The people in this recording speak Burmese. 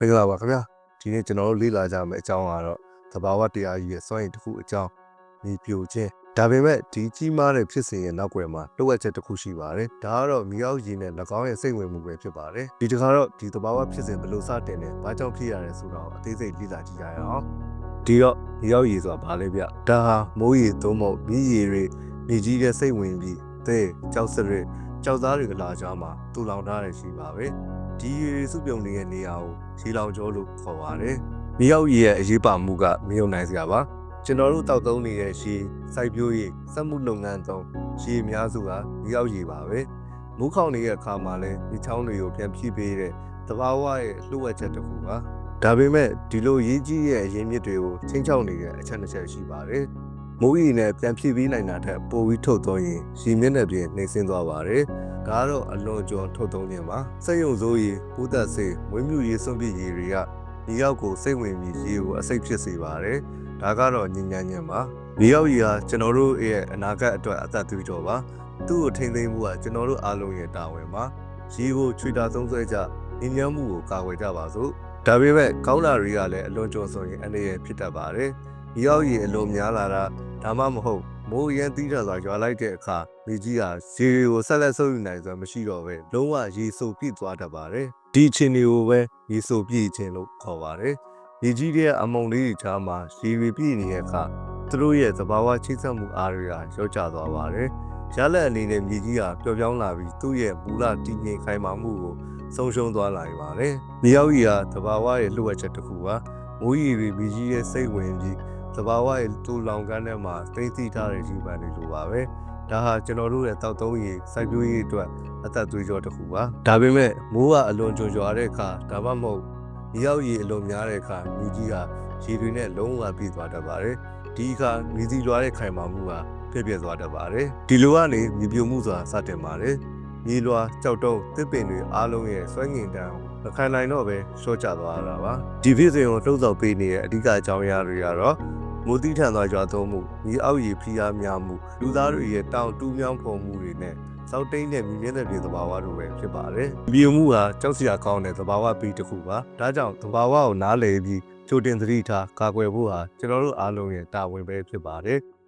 မင်္ဂလာပါခင်ဗျာဒီနေ့ကျွန်တော်တို့လေ့လာကြမယ့်အကြောင်းကတော့သဘာဝတရားကြီးရဲ့စွမ်းရည်တစ်ခုအကြောင်းမြေပြိုခြင်းဒါပေမဲ့ဒီကြီးမားတဲ့ဖြစ်စဉ်ရဲ့နောက်ွယ်မှာလိုအပ်ချက်တစ်ခုရှိပါတယ်ဒါကတော့မြေအောက်ရေနဲ့၎င်းရဲ့စိတ်ဝင်မှုပဲဖြစ်ပါတယ်ဒီတစ်ခါတော့ဒီသဘာဝဖြစ်စဉ်ဘယ်လိုစတင်လဲဘာကြောင့်ဖြစ်ရတယ်ဆိုတော့အသေးစိတ်လေ့လာကြည့်ရအောင်ဒီတော့မြေအောက်ရေဆိုတာဘာလဲဗျဒါဟာမိုးရေသုံးဖို့မြည်ရေတွေမြေကြီးရဲ့စိတ်ဝင်ပြီးသဲကြောက်စရစ်ကြောက်သားတွေကလာကြမှာတူလောင်ထားတယ်ရှိပါပဲဒီရေစုပြုံနေတဲ့နေရာကိုရေလောင်ကျော်လို့ခေါ်ပါတယ်။မြေအောက်ရေရဲ့အရေးပါမှုကမယုံနိုင်စရာပါ။ကျွန်တော်တို့တောက်သုံးနေတဲ့ရေစိုက်ပျိုးရေးစက်မှုလုပ်ငန်းသုံးရေအများစုကမြေအောက်ရေပါပဲ။မိုးခေါင်နေတဲ့အခါမှာလည်းဒီချောင်းတွေကိုပြန်ဖြည့်ပေးတဲ့သဘာဝရဲ့လှုပ်ဝက်ချက်တစ်ခုပါ။ဒါပေမဲ့ဒီလိုရေကြီးရဲ့အရင်းမြစ်တွေကိုချင်းချောက်နေတဲ့အချက်တစ်ချက်ရှိပါတယ်။မိုးရေနဲ့ပြန်ဖြည့်ပေးနိုင်တာထက်ပိုပြီးထုတ်သွင်းရင်ရေမျက်နှာပြင်နှိမ့်ဆင်းသွားပါတယ်။ဒါကတော့အလွန်ကျော်ထုတ်သုံးခြင်းပါစက်ရုံစိုးရေပိုးသက်စေးမွေးမြူရေးစွန့်ပစ်ရေတွေကမြေအောက်ကိုစိတ်ဝင်ပြီးရေကိုအစိတ်ဖြစ်စေပါတယ်ဒါကတော့ညဉ့်ညမ်းပါမြေအောက်ရေဟာကျွန်တော်တို့ရဲ့အနာဂတ်အတွက်အသက်သွေးကြောပါသူ့ကိုထိန်းသိမ်းမှုကကျွန်တော်တို့အားလုံးရဲ့တာဝန်ပါရေကိုချွေတာသုံးစွဲကြညဉ့်ညမ်းမှုကိုကာကွယ်ကြပါစို့ဒါပေမဲ့ကောင်းတာတွေကလည်းအလွန်ကျော်ဆိုရင်အနေရဖြစ်တတ်ပါတယ်မြေအောက်ရေအလွန်များလာတာဒါမှမဟုတ်မိုးရန်တီးထစွာရွာလိုက်တဲ့အခါမြေကြီးဟာရေကိုဆက်လက်ဆုပ်ယူနိုင်စွာမရှိတော့ပဲလုံးဝရေဆိုပြည့်သွားတတ်ပါတယ်ဒီအခြေအနေကိုပဲရေဆိုပြည့်ခြင်းလို့ခေါ်ပါတယ်မြေကြီးရဲ့အမုံလေးတွေချားမှာရေတွေပြည့်နေတဲ့အခါသူတို့ရဲ့သဘာဝချိတ်ဆက်မှုအားတွေကရော့ကျသွားပါတယ်ရလက်အနေနဲ့မြေကြီးဟာပျော့ပြောင်းလာပြီးသူ့ရဲ့မူလတည်ငြိမ်ခိုင်မာမှုကိုဆုံးရှုံးသွားလာပါတယ်မြေအောက်ရေဟာသဘာဝရဲ့လှုပ်ဝက်ချက်တစ်ခုပါမိုးရေတွေမြေကြီးရဲ့စိတ်ဝင်ပြီးသဘာဝရဲ့တူလောင်ကန်းထဲမှာသိသိထားတဲ့ကြီးပန်းတွေလိုပါပဲဒါဟာကျွန်တော်တို့ရဲ့တောက်သုံးရေစိုက်ပျိုးရေးအတွက်အသက်သွေးကြောတစ်ခုပါဒါပေမဲ့မိုးကအလွန်ကြွကြွတဲ့အခါဒါမှမဟုတ်မြေအောက်ရေအလွန်များတဲ့အခါမြေကြီးကရေတွေနဲ့လုံးဝပြည့်သွားတတ်ပါတယ်ဒီအခါမြေစီလွှားတဲ့ခိုင်မာမှုကပြည့်သွားတတ်ပါတယ်ဒီလိုကနေမြေပြိုမှုဆိုတာစတင်ပါတယ်မြေလွှာကြောက်တုံးတစ်ပင်တွေအားလုံးရဲ့စွမ်းငင်တန်းမခံနိုင်တော့ပဲရှော့ကျသွားတာပါဒီဖြစ်စဉ်ကိုလှုပ်ဆော်ပေးနေတဲ့အဓိကအကြောင်းအရာတွေကတော့မိုးတိထန်သွားကြသုံးမှုမြေအောက်ရေဖိအားများမှုလူသားတွေရဲ့တောင်တူးမြောင်းဖော်မှုတွေနဲ့စောက်တိန်တဲ့မြေမျက်နှာပြင်သဘာဝတို့ပဲဖြစ်ပါတယ်။မြေမှုဟာကြောက်စရာကောင်းတဲ့သဘာဝပြီးတစ်ခုပါ။ဒါကြောင့်သဘာဝကိုနားလည်ပြီးကြိုတင်သတိထားကာကွယ်ဖို့ဟာကျွန်တော်တို့အားလုံးရဲ့တာဝန်ပဲဖြစ်ပါတယ်။